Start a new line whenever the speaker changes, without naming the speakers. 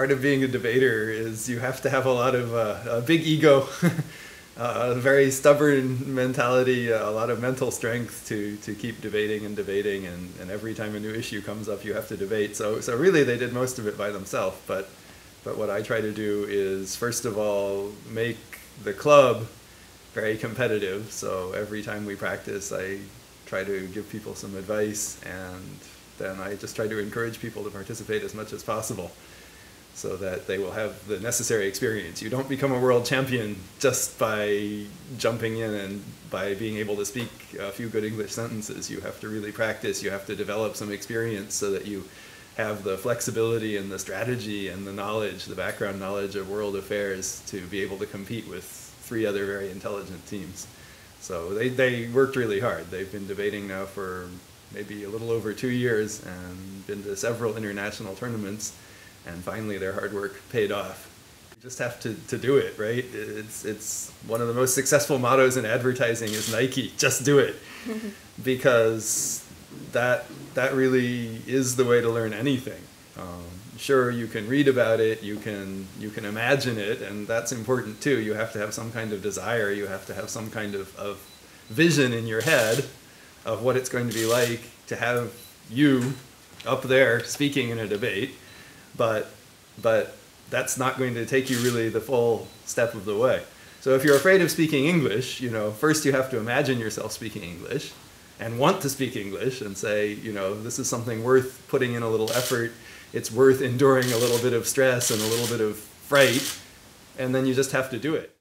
part of being a debater is you have to have a lot of a big ego, a very stubborn mentality, a lot of mental strength to keep debating, and every time a new issue comes up, you have to debate. So really, they did most of it by themselves. But what I try to do is, first of all, make the club very competitive. So every time we practice, I try to give people some advice, and then I just try to encourage people to participate as much as possible so that they will have the necessary experience. You don't become a world champion just by jumping in and by being able to speak a few good English sentences. You have to really practice. You have to develop some experience so that you have the flexibility and the strategy and the knowledge, the background knowledge of world affairs to be able to compete with 3 other very intelligent teams. So they worked really hard. They've been debating now for maybe a little over 2 years and been to several international tournaments, and finally their hard work paid off. You just have to do it, right? It's one of the most successful mottos in advertising is Nike, just do it. Because that really is the way to learn anything. Sure, you can read about it, you can imagine it, and that's important too. You have to have some kind of desire, you have to have some kind of vision in your head of what it's going to be like to have you up there speaking in a debate, but that's not going to take you really the full step of the way. So if you're afraid of speaking English, first you have to imagine yourself speaking English and want to speak English and say, this is something worth putting in a little effort, it's worth enduring a little bit of stress and a little bit of fright, and then you just have to do it.